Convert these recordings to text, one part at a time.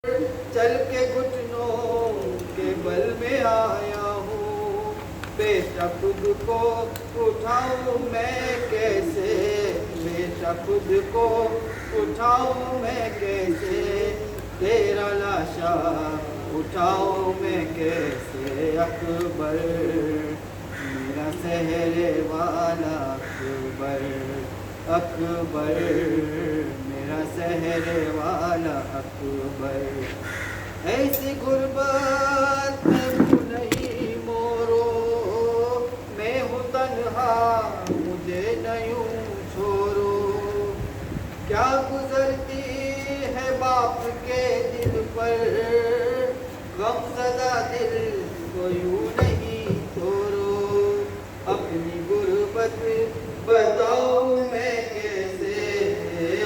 چل کے گھٹنوں کے بل میں آیا ہوں، بیٹا خود کو اٹھاؤں میں کیسے، بیٹا خود کو اٹھاؤں میں کیسے، تیرا لاشا اٹھاؤں میں کیسے، اکبر میرا سہرے والا اکبر، اکبر میرا سہرے والا اکبر، ایسی غربت میں نہیں مورو، میں ہوں تنہا مجھے نہیں چھوڑو، کیا گزرتی ہے باپ کے دل پر، غم زدہ دل کو یوں نہیں توڑو، اپنی غربت بتاؤ میں کیسے،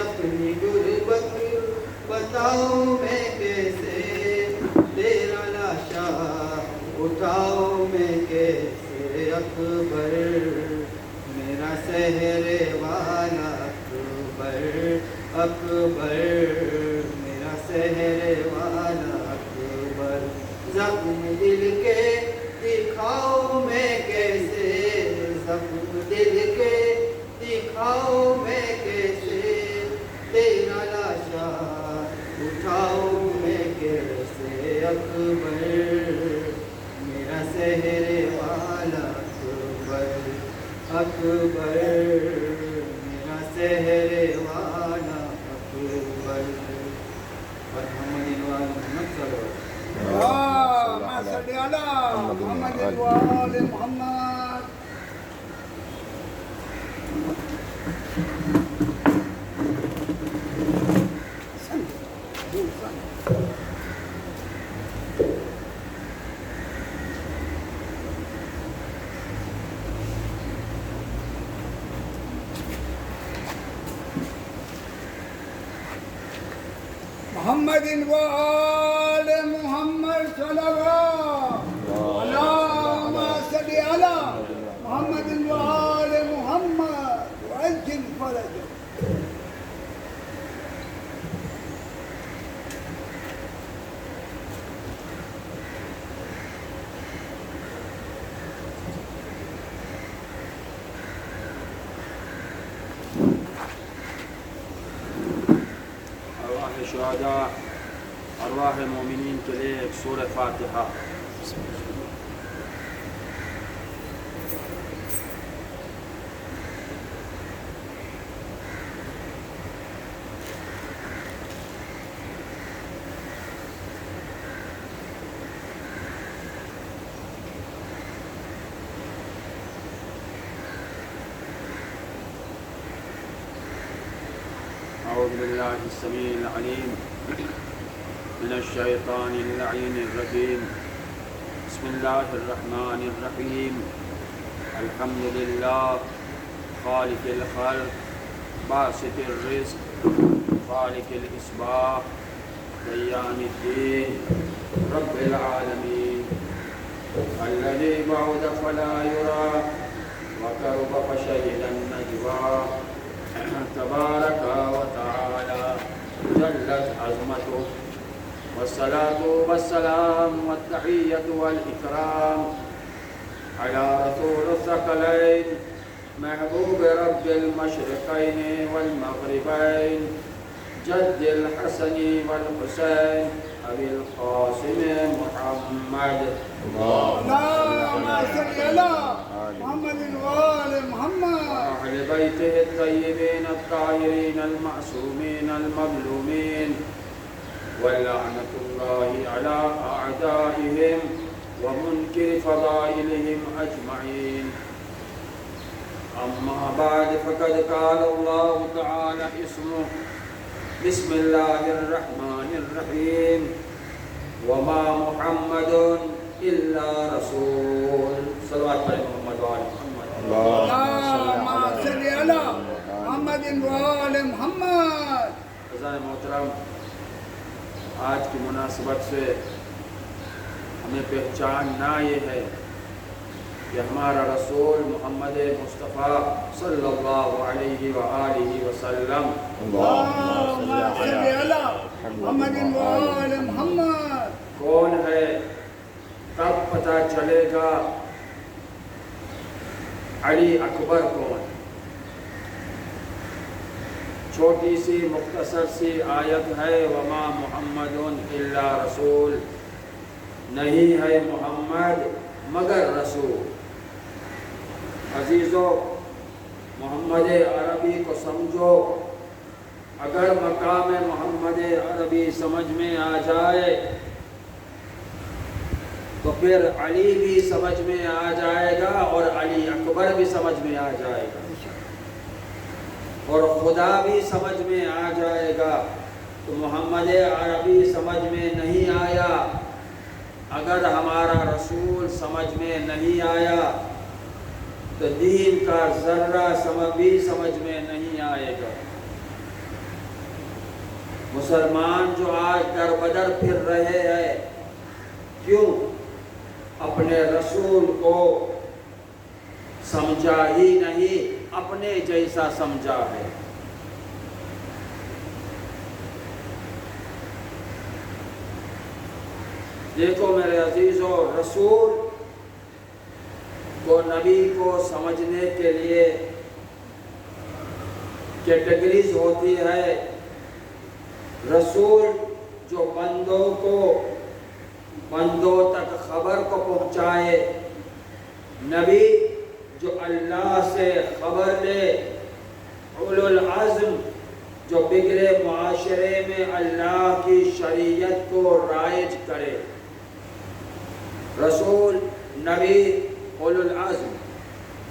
اپنی غربت بتاؤ میں کیسے، تیرا لاشا اٹھاؤ میں کیسے، اکبر میرا سہرے والا اکبر، اکبر میرا سہرے والا اکبر، زخم دل کے دکھاؤ میں کیسے، زخم دل کے دکھاؤ میں کیسے، تیرا لاشا اٹھاؤ میں کیسے، اکبر میرا سہرے والا اکبر، اکبر میرا سہرے والا اکبر، محمد محمد صلی اللہ محمد وآل محمد۔ محمد وآل محمد صلی اللہ، اللہم صلی علی محمد وآل محمد وعجل فرجہ۔ شہداء ارواح مومنین کے لیے ایک سورہ فاتحہ۔ أعوذ بالله السميع العليم من الشيطان اللعين الرجيم، بسم الله الرحمن الرحيم، الحمد لله خالق الخلق باسط الرزق خالق الإصباح ديان الدين رب العالمين، الذي بعد فلا يرى وقرب فشهد النجوى، تبارك وتعالى جلت عظمته، والصلاة والسلام والتحية والإكرام على رسول الثقلين محبوب رب المشرقين والمغربين، جد الحسن والحسين أبي القاسم محمد، اللهم صل على محمد وآل محمد، أهل بيته الطيبين الطاهرين المعصومين المظلومين، ولعنة الله على أعدائهم ومنكر فضائلهم أجمعين، أما بعد فقد قال الله تعالى اسمه، بسم الله الرحمن الرحيم، وما محمد إلا رسول، صلوات على محمد وآل محمد، اللهم صل على محمد وآل محمد۔ عزیزان محترم، آج کی مناسبت سے ہمیں پہچاننا یہ ہے کہ ہمارا رسول محمد مصطفیٰ صلی اللہ علیہ وآلہ وسلم اللهم صل على محمد وآل محمد. کون ہے؟ کب پتہ چلے گا علی اکبر کون؟ چھوٹی سی مختصر سی آیت ہے، وما محمد الا رسول، نہیں ہے محمد مگر رسول. عزیزو، محمد عربی کو سمجھو. اگر مقام محمد عربی سمجھ میں آ جائے تو پھر علی بھی سمجھ میں آ جائے گا اور علی اکبر بھی سمجھ میں آ جائے گا اور خدا بھی سمجھ میں آ جائے گا. تو محمد عربی سمجھ میں نہیں آیا، اگر ہمارا رسول سمجھ میں نہیں آیا تو دین کا ذرہ بھی سمجھ میں نہیں آئے گا. مسلمان جو آج در بدر پھر رہے ہیں، کیوں؟ اپنے رسول کو سمجھا ہی نہیں، اپنے جیسا سمجھا ہے. دیکھو میرے عزیزو، رسول کو نبی کو سمجھنے کے لیے کیٹیگریز ہوتی ہے. رسول جو بندوں تک خبر کو پہنچائے، نبی جو اللہ سے خبر لے، اولو العزم جو بگڑے معاشرے میں اللہ کی شریعت کو رائج کرے. رسول، نبی، اولو العزم.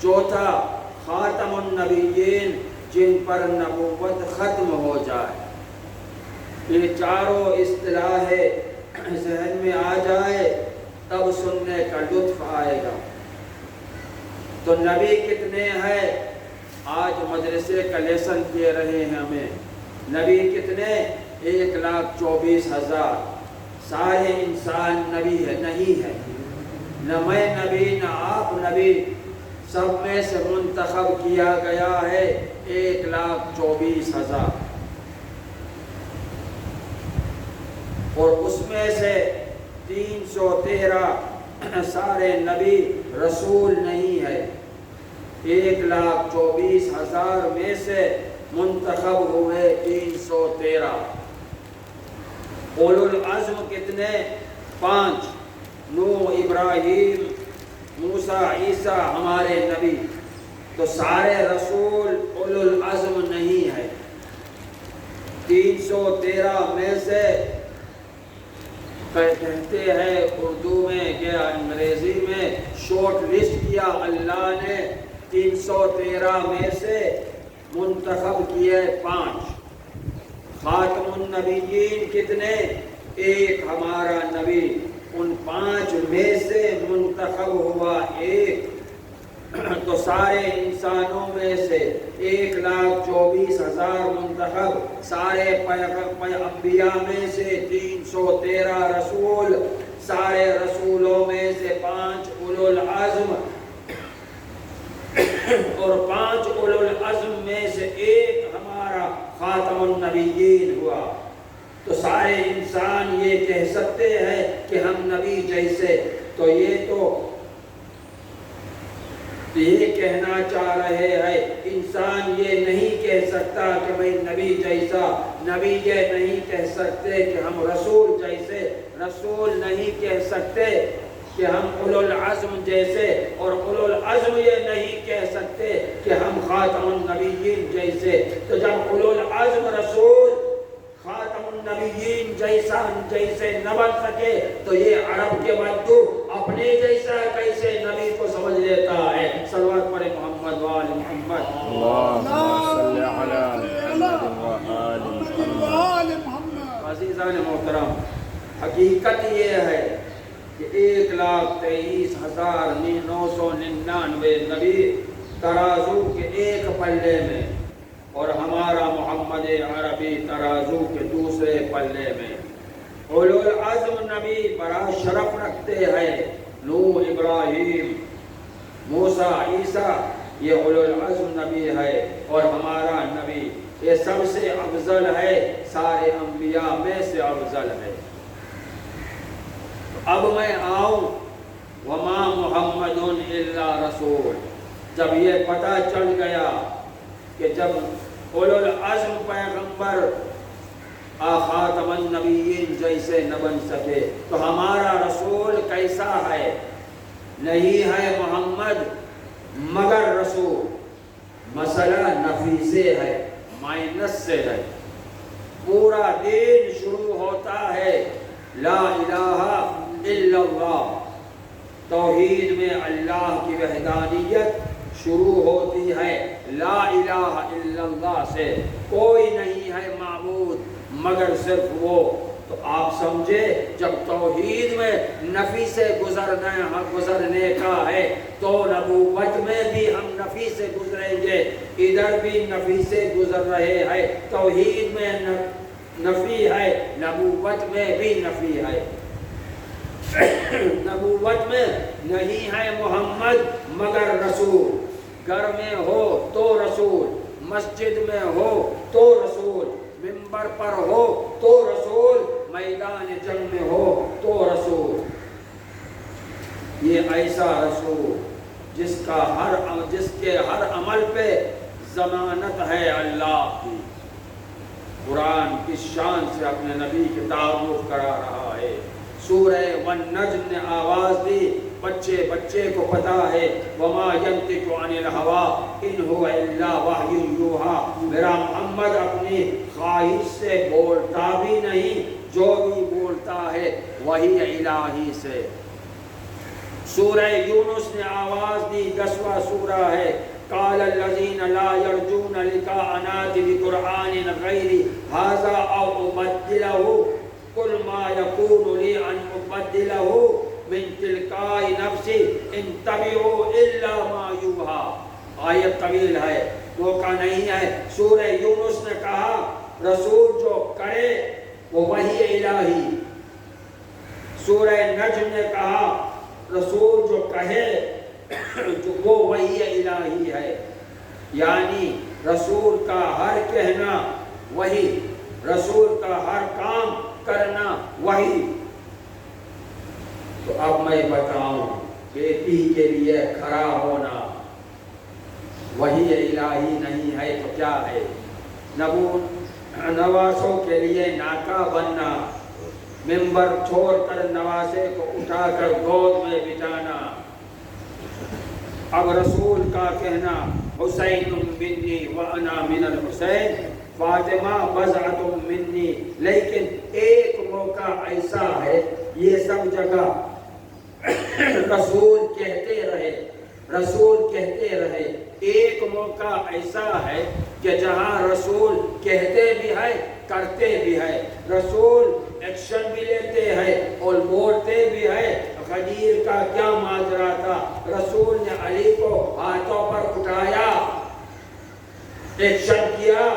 چوتھا، خاتم النبیین، جن پر نبوت ختم ہو جائے. یہ چاروں اصطلاحیں ذہن میں آ جائے تب سننے کا لطف آئے گا. تو نبی کتنے ہیں؟ آج مدرسے کا لیسن دے رہے ہیں ہمیں. نبی کتنے؟ 1,24,000. سارے انسان نبی ہے نہیں ہے، نہ میں نبی نہ آپ نبی، سب میں سے منتخب کیا گیا ہے 1,24,000. اور اس میں سے 313 سارے نبی رسول نہیں ہے. 1,24,000 میں سے منتخب ہوئے 313. اولو العزم کتنے؟ 5. نوح، ابراہیم، موسیٰ، عیسیٰ ہمارے نبی. تو سارے رسول اولو العزم نہیں ہے. 313 میں سے کہتے ہیں اردو میں یا انگریزی میں شارٹ لسٹ کیا اللہ نے، 313 میں سے منتخب کیے 5. خاتم النبیین کتنے؟ 1 ہمارا نبی. ان 5 میں سے منتخب ہوا 1. تو سارے انسانوں میں سے 1,24,000 منتخب. سارے انبیاء میں سے 313 رسول. سارے رسولوں میں سے 5 اولو العزم. اور 5 اولو العزم میں سے 1 ہمارا خاتم النبیین ہوا. تو سارے انسان یہ کہہ سکتے ہیں کہ ہم نبی جیسے. تو یہ کہنا چاہ رہے ہیں، انسان یہ نہیں کہہ سکتا کہ میں نبی جیسا. نبی یہ نہیں کہہ سکتے کہ ہم رسول جیسے. رسول نہیں کہہ سکتے کہ ہم اولو العزم جیسے. اور اولو العزم یہ نہیں کہہ سکتے کہ ہم خاتم النبیین جیسے. تو جب اولو العزم رسول خاتم النبیین جیسے نہ بن سکے تو یہ عرب کے بدو اپنے جیسا کیسے نبی کو سمجھ لیتا ہے؟ صلوات پڑھے محمد وآل محمد. اللہم صل علی محمد وآل محمد. عزیزان محترم، حقیقت یہ ہے کہ 1,23,999 نبی ترازو کے ایک پلے میں، اور ہمارا محمد عربی ترازو کے دوسرے پلے میں. اولو العزم نبی بڑا شرف رکھتے ہیں. نوح، ابراہیم، موسیٰ، عیسیٰ، یہ اولو العزم نبی ہے. اور ہمارا نبی یہ سب سے افضل ہے، سارے انبیاء میں سے افضل ہے۔ اب میں آؤں وما محمد الا رسول، جب یہ پتہ چل گیا کہ جب اولو العزم پیغمبر خاتم النبیین جیسے نہ بن سکے تو ہمارا رسول کیسا ہے؟ نہیں ہے محمد مگر رسول۔ مسئلہ نفی سے ہے، مائنس سے ہے۔ پورا دین شروع ہوتا ہے لا الہ الا اللہ، توحید میں اللہ کی وحدانیت شروع ہوتی ہے لا الہ الا اللہ سے، کوئی نہیں ہے معبود مگر صرف وہ۔ تو آپ سمجھے جب توحید میں نفی سے گزرنے کا ہے تو نبوت میں بھی ہم نفی سے گزریں گے، ادھر بھی نفی سے گزر رہے ہیں۔ توحید میں نفی ہے، نبوت میں بھی نفی ہے۔ نبوت میں نہیں ہے محمد مگر رسول، گھر میں ہو تو رسول، مسجد میں ہو تو رسول، منبر پر ہو تو رسول، میدان جنگ میں ہو تو رسول۔ یہ ایسا رسول جس کے ہر عمل پہ ضمانت ہے اللہ کی۔ قرآن کس شان سے اپنے نبی کی تعارف کرا رہا ہے۔ سورہ والنجم نے آواز دی، بچے کو پتا ہے وما ينطق عن الهوى ان هو الا وحی یوحی، میرا محمد اپنی خواہش سے بولتا بھی نہیں، جو بھی بولتا ہے وحی الہی سے۔ سورہ یونس نے آواز دی، 10واں سورہ ہے، قال الذين لا يرجون لقاءنا بقرآن غير هذا او ابدله قل ما يكون لي ان ابدله من تلقاء نفسی ان تبعوا الا ما یوحی۔ آیت طویل ہے، موقع نہیں ہے۔ سورہ یونس نے کہا رسول جو کرے وہ وحی الہی، سورہ نجم نے کہا رسول جو کہے وہ وحی الہی ہے، یعنی رسول کا ہر کہنا وحی، رسول کا ہر کام کرنا وحی۔ تو اب میں بتاؤں بیٹی کے لیے کھڑا ہونا وحی الہی نہیں ہے تو کیا ہے؟ نواسوں کے لیے ناکا بننا، منبر چھوڑ کر نواسے کو اٹھا کر گود میں بٹھانا۔ اب رسول کا کہنا حسین منی وانا من الحسین، فاطمہ بضعۃ منی، لیکن ایک موقع ایسا ہے، یہ سب جگہ رسول کہتے رہے، ایک موقع ایسا ہے کہ جہاں رسول کہتے بھی ہے کرتے بھی ہے، رسول ایکشن بھی لیتے ہیں اور بولتے بھی ہے۔ غدیر کا کیا ماجرا تھا، رسول نے علی کو ہاتھوں پر اٹھایا، ایکشن کیا،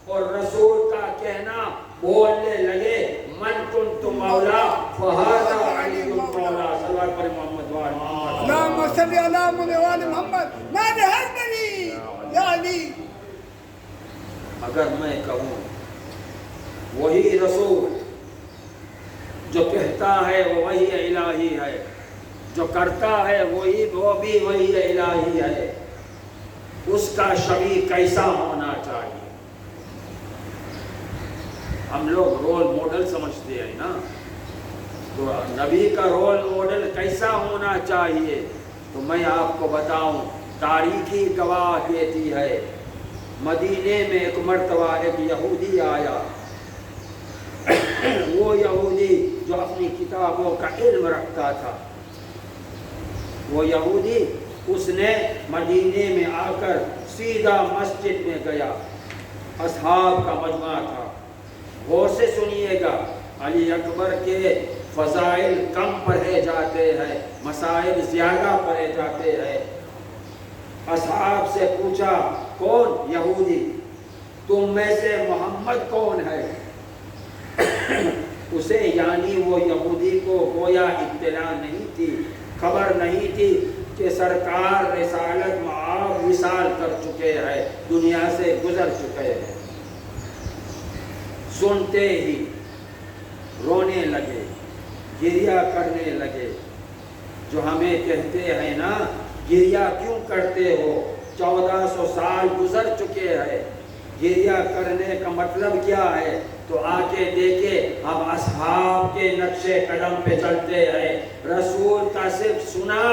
اور رسول کا کہنا بولنے لگے من کنت مولا فہذا علی مولا۔ صلی اللہ علیہ محمد اللہم صلی علی محمد میں حیدری یا علی۔ اگر میں کہوں وہی رسول جو کہتا ہے وہ وحی الہی ہے، جو کرتا ہے وہ بھی وحی الہی ہے، اس کا شبیہ کیسا ہونا چاہیے؟ ہم لوگ رول ماڈل سمجھتے ہیں نا، تو نبی کا رول ماڈل کیسا ہونا چاہیے؟ تو میں آپ کو بتاؤں، تاریخی گواہ دیتی ہے، مدینے میں ایک مرتبہ ایک یہودی آیا، وہ یہودی جو اپنی کتابوں کا علم رکھتا تھا، وہ یہودی اس نے مدینے میں آ کر سیدھا مسجد میں گیا، اصحاب کا مجمع تھا۔ غور سے سنیے گا، علی اکبر کے فضائل کم پڑھے جاتے ہیں، مسائل زیادہ پڑھے جاتے ہیں۔ اصحاب سے پوچھا کون؟ یہودی، تم میں سے محمد کون ہے؟ اسے یعنی وہ یہودی کو گویا اطلاع نہیں تھی، خبر نہیں تھی کہ سرکار رسالت معاب وصال کر چکے ہیں، دنیا سے گزر چکے ہیں۔ سنتے ہی رونے لگے، گریہ کرنے لگے۔ جو ہمیں کہتے ہیں نا گریہ کیوں کرتے ہو، 1400 سال گزر چکے ہیں، گریہ کرنے کا مطلب کیا ہے؟ تو آ کے دیکھے ہم اصحاب کے نقش قدم پہ چلتے ہیں۔ رسول کا صرف سنا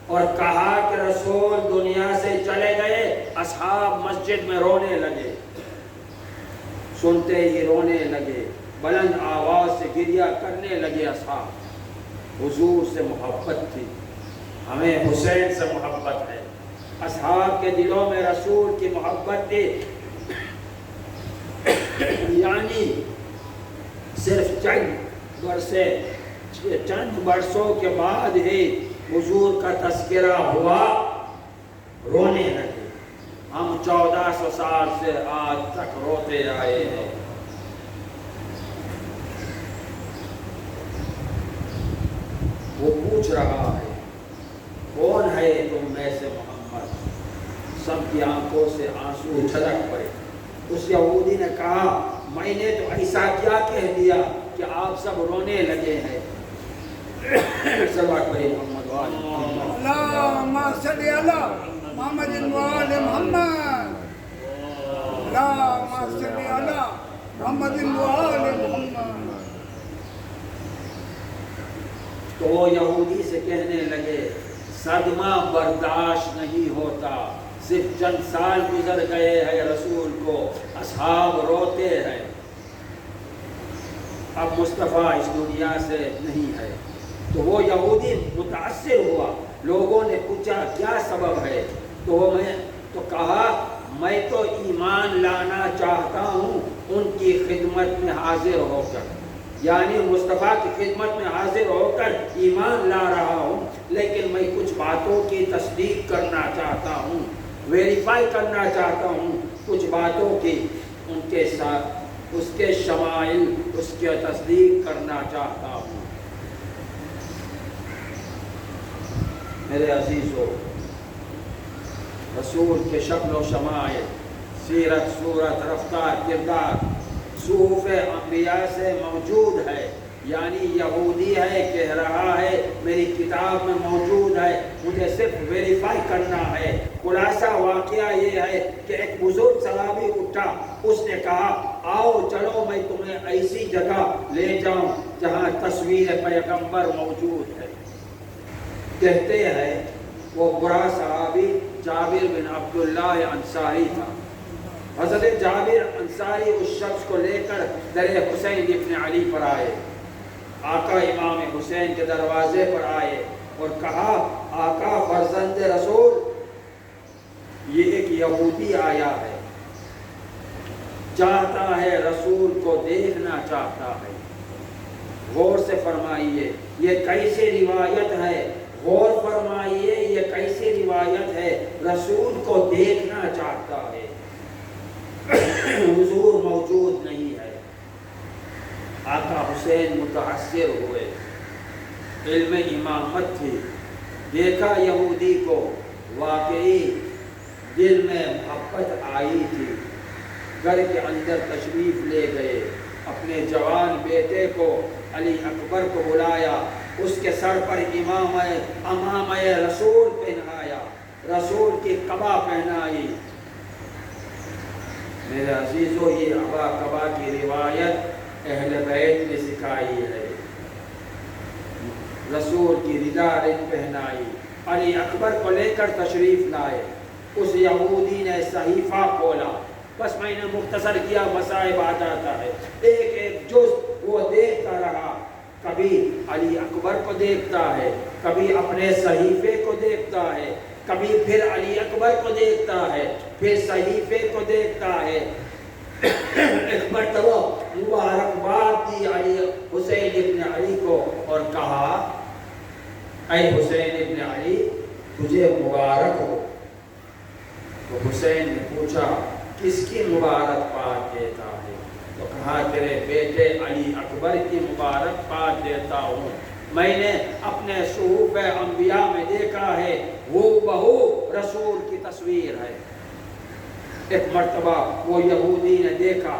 اور کہا کہ رسول دنیا سے چلے گئے، اصحاب مسجد میں رونے لگے، سنتے ہی رونے لگے، بلند آواز سے گریہ کرنے لگے اصحاب۔ حضور سے محبت تھی، ہمیں حسین سے محبت ہے، اصحاب کے دلوں میں رسول کی محبت تھی۔ یعنی صرف چند برسوں کے بعد ہی حضور کا تذکرہ ہوا، رونے لگے۔ ہم 1400 سال سے آج تک روتے آئے ہیں۔ وہ پوچھ رہا ہے کون ہے تم میں سے محمد؟ سب کی آنکھوں سے آنسو چھلک پڑے۔ اس یہودی نے کہا میں نے تو ایسا کیا کہہ دیا کہ آپ سب رونے لگے ہیں؟ صلوات پڑھیں محمد وآل محمد۔ اللہم صلی علی محمد وآل محمد، اللہم صلی علی محمد وآل محمد۔ تو وہ یہودی سے کہنے لگے صدمہ برداشت نہیں ہوتا، صرف چند سال گزر گئے ہیں رسول کو، اصحاب روتے ہیں، اب مصطفیٰ اس دنیا سے نہیں ہے۔ تو وہ یہودی متاثر ہوا، لوگوں نے پوچھا کیا سبب ہے؟ تو کہا میں تو ایمان لانا چاہتا ہوں ان کی خدمت میں حاضر ہو کر، یعنی مصطفیٰ کی خدمت میں حاضر ہو کر ایمان لا رہا ہوں، لیکن میں کچھ باتوں کی تصدیق کرنا چاہتا ہوں، ویریفائی کرنا چاہتا ہوں کچھ باتوں کی، ان کے ساتھ اس کے شمائل، اس کی تصدیق کرنا چاہتا ہوں۔ میرے عزیزو، رسول کے شکل و شمائل، سیرت، صورت، رفتار، کردار صحف انبیاء سے موجود ہے، یعنی یہودی ہے کہہ رہا ہے میری کتاب میں موجود ہے، مجھے صرف ویریفائی کرنا ہے۔ خلاصہ واقعہ یہ ہے کہ ایک بزرگ صحابی اٹھا، اس نے کہا آؤ چلو میں تمہیں ایسی جگہ لے جاؤں جہاں تصویر پیغمبر موجود ہے۔ کہتے ہیں وہ برا صحابی جابر بن عبداللہ انصاری تھا۔ حضرت جابر انصاری اس شخص کو لے کر در حسین ابن علی پر آئے، آقا امام حسین کے دروازے پر آئے اور کہا آقا فرزند رسول، یہ ایک یہودی آیا ہے، چاہتا ہے رسول کو دیکھنا چاہتا ہے، غور سے فرمائیے یہ کیسی روایت ہے، غور فرمائیے یہ کیسی روایت ہے، رسول کو دیکھنا چاہتا ہے، حضور موجود نہیں ہے۔ آقا حسین متاثر ہوئے، علم امامت تھی، دیکھا یہودی کو، واقعی دل میں محبت آئی تھی، گھر کے اندر تشریف لے گئے، اپنے جوان بیٹے کو علی اکبر کو بلایا، اس کے سر پر امامہ رسول پہنایا، رسول کی قبا پہنائی۔ میرے عزیزو، یہ ابا قبا کی روایت اہل بیت نے سکھائی ہے۔ رسول کی رضا رنگ پہنائی، علی اکبر کو لے کر تشریف لائے، اس یہودی نے صحیفہ کھولا، بس میں نے مختصر کیا، مصائب آ جاتا ہے، ایک ایک جز وہ دیکھتا رہا، کبھی علی اکبر کو دیکھتا ہے، کبھی اپنے صحیفے کو دیکھتا ہے، کبھی پھر علی اکبر کو دیکھتا ہے، پھر صحیفے کو دیکھتا ہے۔ ایک مرتبہ مبارکباد دی علی حسین ابن علی کو اور کہا اے حسین ابن علی تجھے مبارک ہو۔ تو حسین نے پوچھا کس کی مبارکباد دیتا ہے؟ تو کہا تیرے بیٹے علی اکبر کی مبارکباد دیتا ہوں، میں نے اپنے صحف انبیاء میں دیکھا ہے، وہ بہو رسول کی تصویر ہے۔ ایک مرتبہ وہ یہودی نے دیکھا،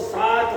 7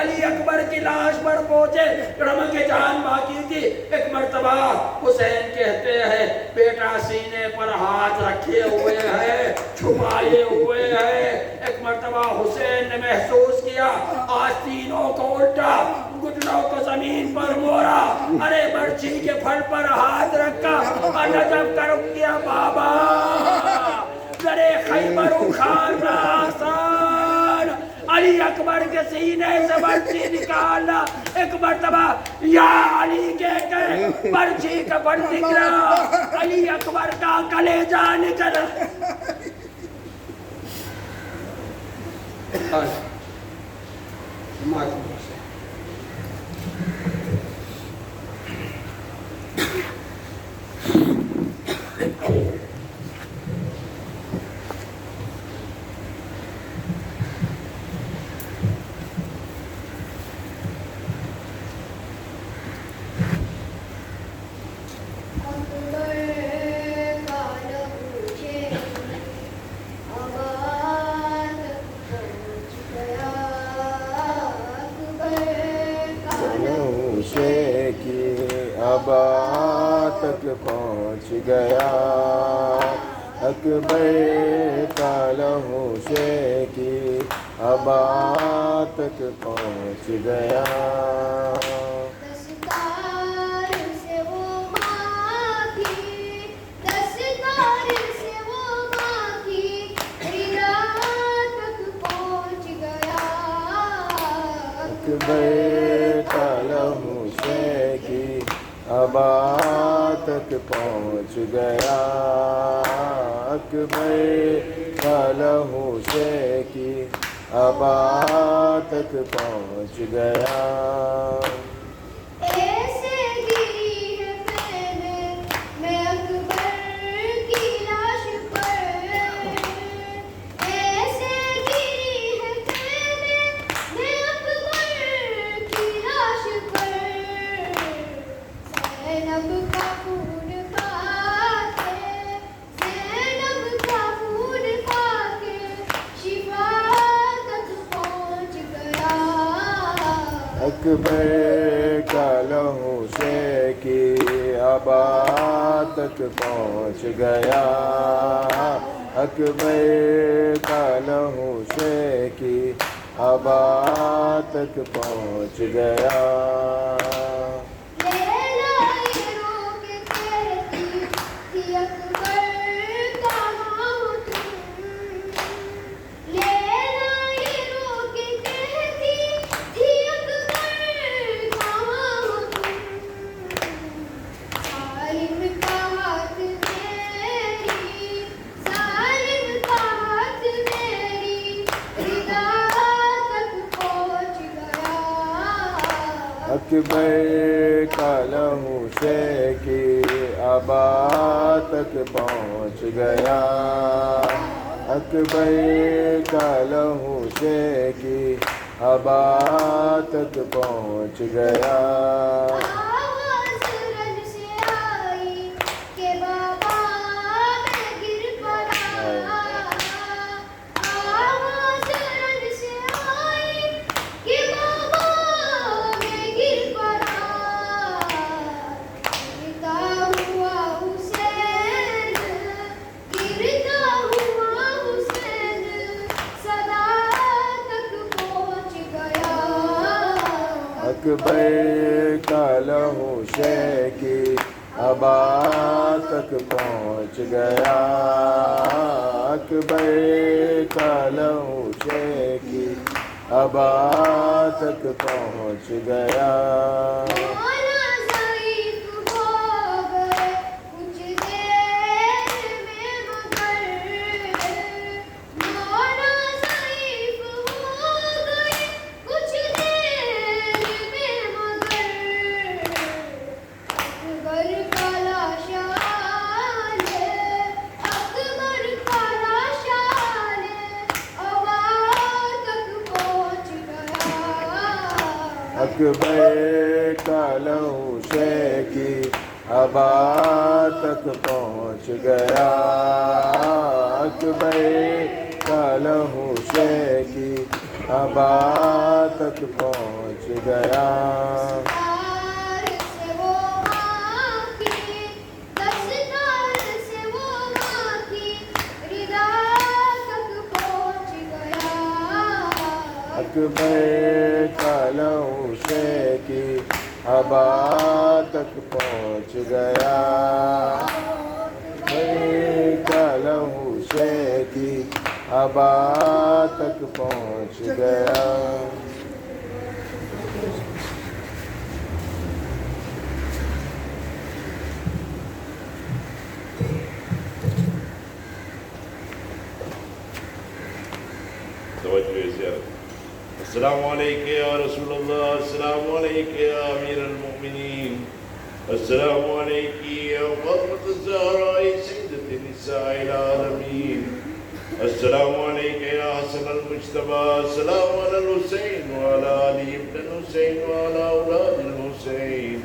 علی اکبر کی لاش پر پہنچے، رمق جان باقی تھی۔ ایک مرتبہ حسین کہتے ہیں بیٹا سینے پر ہاتھ رکھے ہوئے ہے، چھپائے ہوئے ہے۔ ایک مرتبہ حسین نے محسوس کیا آستینوں کو الٹا، گھٹنوں کو زمین پر موڑا، ارے برچھی کے پھل پر ہاتھ رکھا اور نجف کر کیا بابا ذرے خیبر اکھاڑنا آسان، علی اکبر کے سینے سے برچھی نکالنا۔ ایک مرتبہ یا علی کہہ کے برچھی کا پھل نکلا، علی اکبر کا کلیجہ نکلا۔ تک پہنچ گیا، اکبر کا لہو شے کی ابا تک پہنچ گیا۔ دستار سے وہ ماں کی، دستار سے وہ ماں کی ہیرا تک پہنچ گیا، اکبر کا لہو شے کی ابا تک پہنچ گیا، اکبر کا لہو شے کی ابا تک پہنچ گیا۔ ایسے گری ہے پہلے میں اکبر کی لاش پر، ایسے گری ہے پہلے میں اکبر کی لاش پر، زینب کا خون کھا کے، زینب کا خون کھا کے شفا تک پہنچ گیا، اکبر کا لہو شے کی ابا تک پہنچ گیا، اکبر کا لہو شے کی ابا تک پہنچ گیا۔ لیلا یہ رو کے کہتی تھی اکبر کہاں ہو تم، لیلا یہ رو کے کہتی تھی اکبر کہاں ہو تم، ظالم کا ہاتھ میری، ظالم کا ہاتھ میری ردا تک پہنچ گیا، اکبر کا لہو شے کی ابا تک پہنچ گیا، اکبر کا لہو شے کی ابا تک پہنچ گیا۔ آواز رن سے آئی کہ بابا میں گر پڑا، آواز رن سے آئی کہ بابا میں گر پڑا، گرتا ہوا حسین، گرتا ہوا حسین صدا تک پہنچ گیا، اکبر کا لہو شے کی ابا تک پہنچ گیا، اکبر کا لہو شے کی ابا تک پہنچ گیا۔ مولا ضعیف ہو گئے کچھ دیر میں مگر، مولا ضعیف ہو گئے کچھ دیر میں مگر، اکبر کا لاشان، اکبر کا لاشان ابا تک پہنچ گیا، اکبر کا لہو شے کی ابا تک پہنچ گیا، اکبر کا لہو شے کی ابا تک پہنچ گیا دستار سے وہ ماں کی دستار سے وہ ماں کی رضا تک پہنچ گیا اکبر کا لہو کی ابا تک پہنچ گیا اکبر کا لہو کی ابا تک پہنچ گیا السلام علیکم یا رسول اللہ السلام علیکم یا امیر المؤمنین السلام علیکم یا فاطمة الزہراء سیدۃ النساء العالمین السلام علیکم یا حسن المجتبی السلام علی الحسین وعلی علی ابن الحسین وعلی اولاد الحسین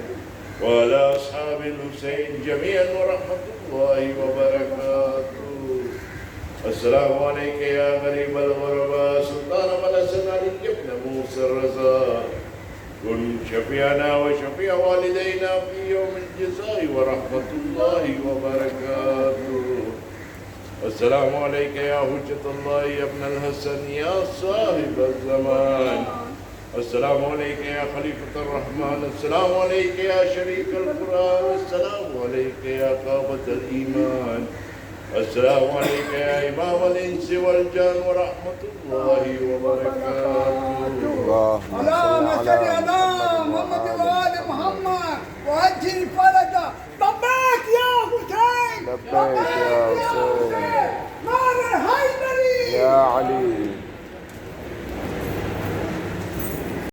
وعلی اصحاب الحسین جميعا ورحمۃ اللہ وبرکاتہ السلام علیکم یا غریب الغرباء سلطان الحسن علی ابن موسى الرضا كن شفيعنا وشفيع والدينا في يوم الجزاء ورحمة الله وبركاته السلام عليك يا حجة الله يا ابن الحسن يا صاحب الزمان السلام عليك يا خليفة الرحمن السلام عليك يا شريك القرآن السلام عليك يا قابة الإيمان السلام عليك يا إمام الإنس والجن ورحمة الله وبركاته اللهم صل على محمد وآل محمد وعجل فرجه لبيك يا حسين لبيك يا حسين نار الحيدري يا علي